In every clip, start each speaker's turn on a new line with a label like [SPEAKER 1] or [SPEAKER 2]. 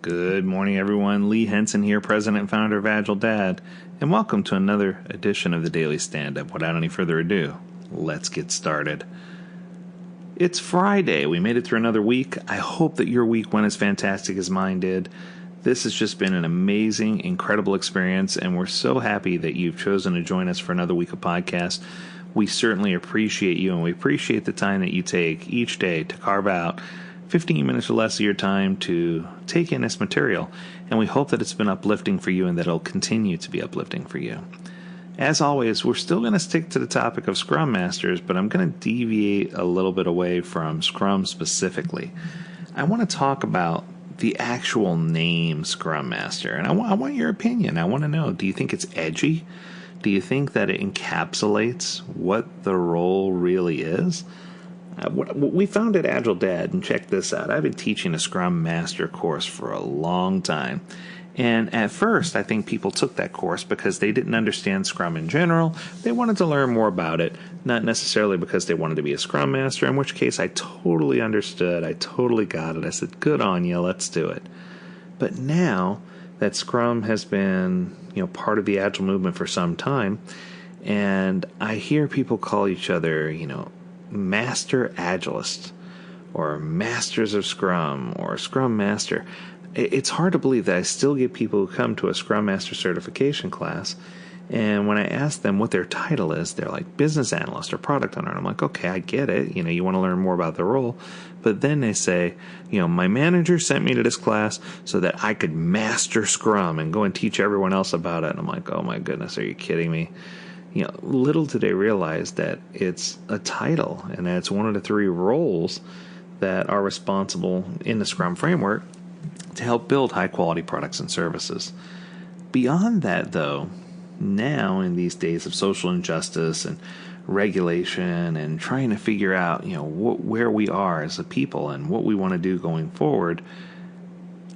[SPEAKER 1] Good morning, everyone. Lee Henson here, President and Founder of AgileDad, and welcome to another edition of the Daily Stand-Up. Without any further ado, let's get started. It's Friday. We made it through another week. I hope that your week went as fantastic as mine did. This has just been an amazing, incredible experience, and we're so happy that you've chosen to join us for another week of podcast. We certainly appreciate you, and we appreciate the time that you take each day to carve out 15 minutes or less of your time to take in this material, and we hope that it's been uplifting for you and that it'll continue to be uplifting for you. As always, we're still going to stick to the topic of Scrum Masters, but I'm going to deviate a little bit away from Scrum specifically. I want to talk about the actual name Scrum Master, and I want your opinion. I want to know, do you think it's edgy? Do you think that it encapsulates what the role really is? What we found at AgileDad, and check this out, I've been teaching a Scrum Master course for a long time. And at first, I think people took that course because they didn't understand Scrum in general. They wanted to learn more about it, not necessarily because they wanted to be a Scrum Master, in which case I totally understood. I totally got it. I said, good on you, let's do it. But now that Scrum has been, part of the Agile movement for some time, and I hear people call each other, Master Agilist, or Masters of Scrum, or Scrum Master. It's hard to believe that I still get people who come to a Scrum Master certification class, and when I ask them what their title is, they're like business analyst or product owner. And I'm like, okay, I get it. You want to learn more about the role. But then they say, my manager sent me to this class so that I could master Scrum and go and teach everyone else about it. And I'm like, oh my goodness, are you kidding me? Little did they realize that it's a title and that it's one of the three roles that are responsible in the Scrum framework to help build high-quality products and services. Beyond that, though, now in these days of social injustice and regulation and trying to figure out, where we are as a people and what we want to do going forward,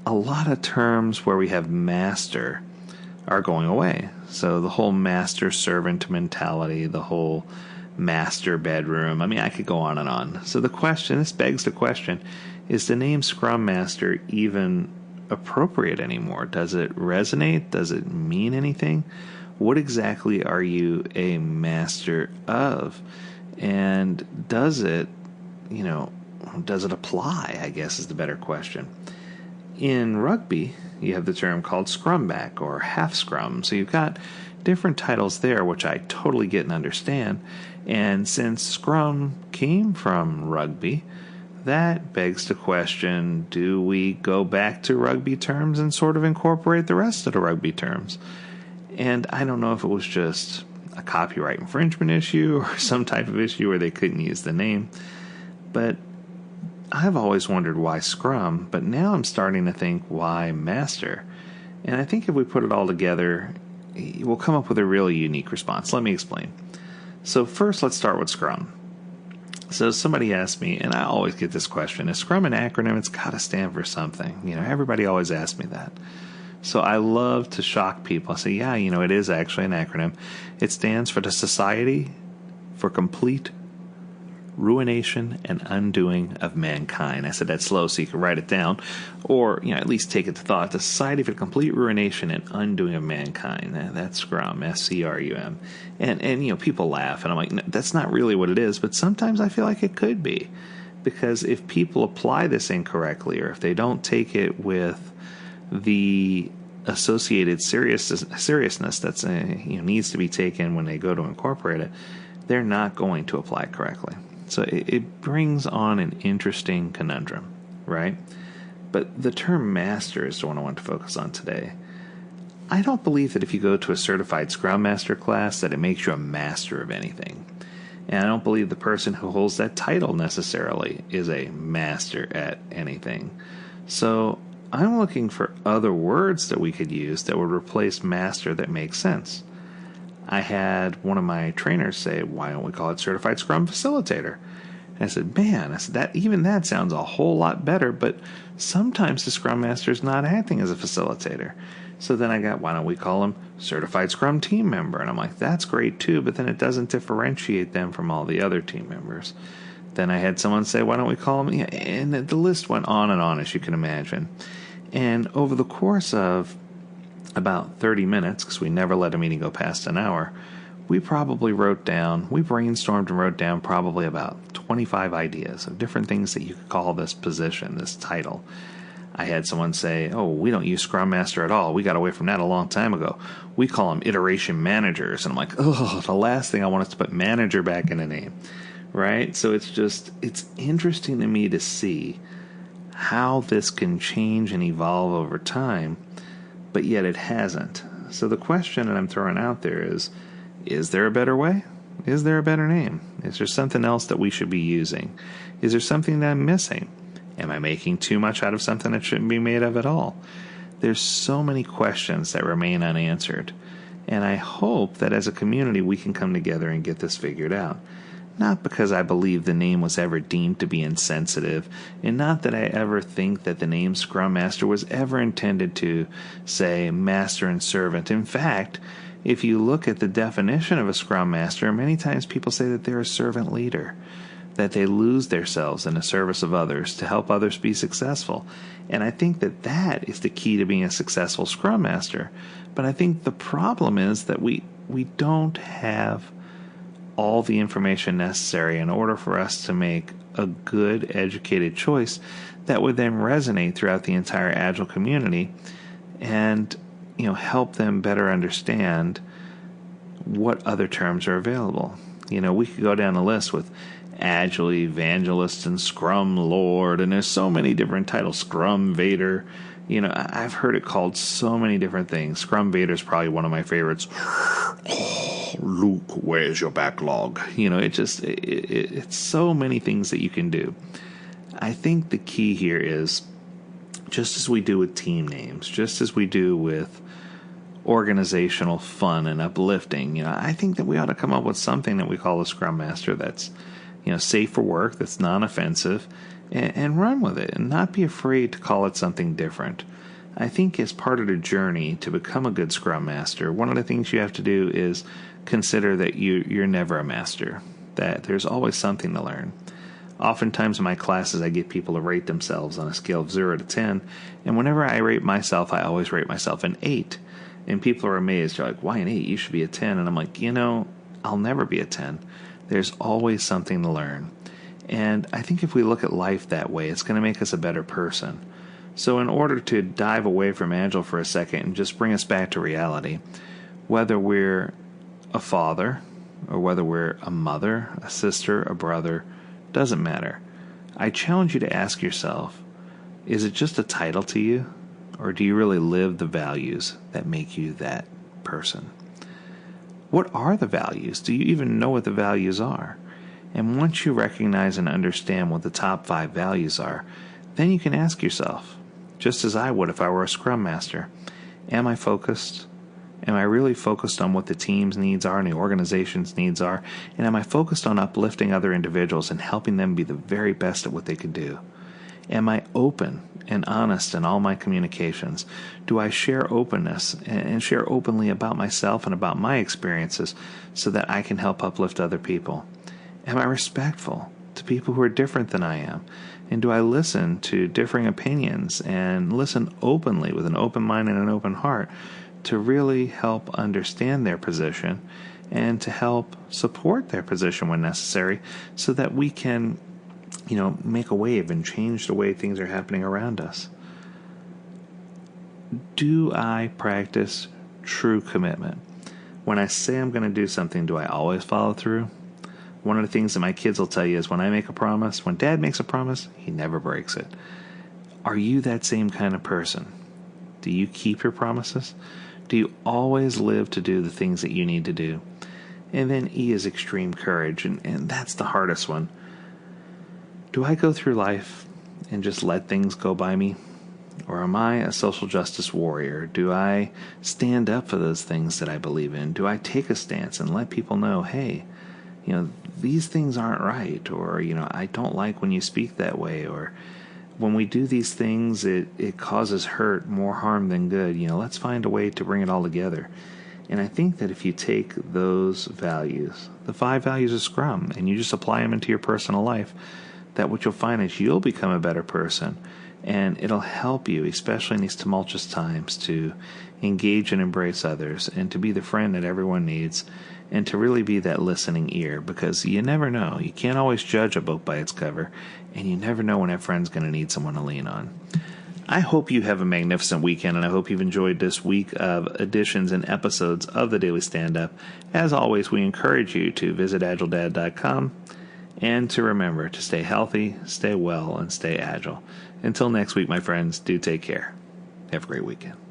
[SPEAKER 1] a lot of terms where we have master are going away. So the whole master-servant mentality, the whole master bedroom, I could go on and on. So this begs the question, is the name Scrum Master even appropriate anymore? Does it resonate? Does it mean anything? What exactly are you a master of? And does it apply, I guess is the better question. In rugby, you have the term called scrum back or half scrum. So you've got different titles there, which I totally get and understand. And since scrum came from rugby, that begs the question, do we go back to rugby terms and sort of incorporate the rest of the rugby terms? And I don't know if it was just a copyright infringement issue or some type of issue where they couldn't use the name. But I've always wondered why Scrum, but now I'm starting to think why Master. And I think if we put it all together, we'll come up with a really unique response. Let me explain. So first, let's start with Scrum. So somebody asked me, and I always get this question, is Scrum an acronym? It's got to stand for something. Everybody always asks me that. So I love to shock people. I say, yeah, it is actually an acronym. It stands for the Society for Complete Ruination and Undoing of Mankind. I said that slow so you can write it down, or at least take it to thought. The Society for Complete Ruination and Undoing of Mankind. That's Scrum, SCRUM. And people laugh, and I'm like, no, that's not really what it is, but sometimes I feel like it could be. Because if people apply this incorrectly, or if they don't take it with the associated seriousness that's needs to be taken when they go to incorporate it, they're not going to apply it correctly. So it brings on an interesting conundrum, right? But the term master is the one I want to focus on today. I don't believe that if you go to a certified Scrum Master class that it makes you a master of anything. And I don't believe the person who holds that title necessarily is a master at anything. So I'm looking for other words that we could use that would replace master that make sense. I had one of my trainers say, why don't we call it Certified Scrum Facilitator? And I said, that sounds a whole lot better, but sometimes the Scrum Master is not acting as a facilitator. So then I got, why don't we call him Certified Scrum Team Member? And I'm like, that's great too, but then it doesn't differentiate them from all the other team members. Then I had someone say, why don't we call him, and the list went on and on, as you can imagine. And over the course of about 30 minutes, because we never let a meeting go past an hour, we brainstormed and wrote down probably about 25 ideas of different things that you could call this position, this title. I had someone say, oh, we don't use ScrumMaster at all. We got away from that a long time ago. We call them iteration managers. And I'm like, oh, the last thing I want is to put manager back in the name, right? So it's interesting to me to see how this can change and evolve over time, but yet it hasn't. So the question that I'm throwing out there is there a better way? Is there a better name? Is there something else that we should be using? Is there something that I'm missing? Am I making too much out of something that shouldn't be made of at all? There's so many questions that remain unanswered, and I hope that as a community we can come together and get this figured out. Not because I believe the name was ever deemed to be insensitive, and not that I ever think that the name ScrumMaster was ever intended to say master and servant. In fact, if you look at the definition of a Scrum Master, many times people say that they're a servant leader, that they lose themselves in the service of others to help others be successful. And I think that that is the key to being a successful Scrum Master. But I think the problem is that we don't have all the information necessary in order for us to make a good, educated choice that would then resonate throughout the entire Agile community and help them better understand what other terms are available. We could go down the list with Agile Evangelist and Scrum Lord, and there's so many different titles. Scrum Vader. I've heard it called so many different things. Scrum Vader is probably one of my favorites. Luke, where's your backlog? It's so many things that you can do. I think the key here is, just as we do with team names, just as we do with organizational fun and uplifting, I think that we ought to come up with something that we call a Scrum Master that's safe for work, that's non-offensive, and run with it, and not be afraid to call it something different. I think as part of the journey to become a good Scrum Master, one of the things you have to do is consider that you're never a master, that there's always something to learn. Oftentimes in my classes, I get people to rate themselves on a scale of 0 to 10, and whenever I rate myself, I always rate myself an 8. And people are amazed. They're like, why an 8? You should be a 10. And I'm like, I'll never be a 10. There's always something to learn. And I think if we look at life that way, it's going to make us a better person. So in order to dive away from Agile for a second and just bring us back to reality, whether we're a father or whether we're a mother, a sister, a brother, doesn't matter. I challenge you to ask yourself, is it just a title to you? Or do you really live the values that make you that person? What are the values? Do you even know what the values are? And once you recognize and understand what the top 5 values are, then you can ask yourself, just as I would if I were a Scrum Master, am I focused? Am I really focused on what the team's needs are and the organization's needs are? And am I focused on uplifting other individuals and helping them be the very best at what they can do? Am I open and honest in all my communications? Do I share openness and share openly about myself and about my experiences so that I can help uplift other people? Am I respectful to people who are different than I am? And do I listen to differing opinions and listen openly with an open mind and an open heart to really help understand their position and to help support their position when necessary so that we can make a wave and change the way things are happening around us? Do I practice true commitment? When I say I'm going to do something, do I always follow through? One of the things that my kids will tell you is when I make a promise, when Dad makes a promise, he never breaks it. Are you that same kind of person? Do you keep your promises? Do you always live to do the things that you need to do? And then E is extreme courage, and that's the hardest one. Do I go through life and just let things go by me? Or am I a social justice warrior? Do I stand up for those things that I believe in? Do I take a stance and let people know, hey, these things aren't right, or, I don't like when you speak that way, or when we do these things, it causes hurt, more harm than good. Let's find a way to bring it all together. And I think that if you take those values, the 5 values of Scrum, and you just apply them into your personal life, that what you'll find is you'll become a better person, And it'll help you, especially in these tumultuous times, to engage and embrace others and to be the friend that everyone needs and to really be that listening ear, because you never know. You can't always judge a book by its cover, and you never know when that friend's going to need someone to lean on. I hope you have a magnificent weekend, and I hope you've enjoyed this week of editions and episodes of the Daily Stand-Up. As always, we encourage you to visit AgileDad.com and to remember to stay healthy, stay well, and stay agile. Until next week, my friends, do take care. Have a great weekend.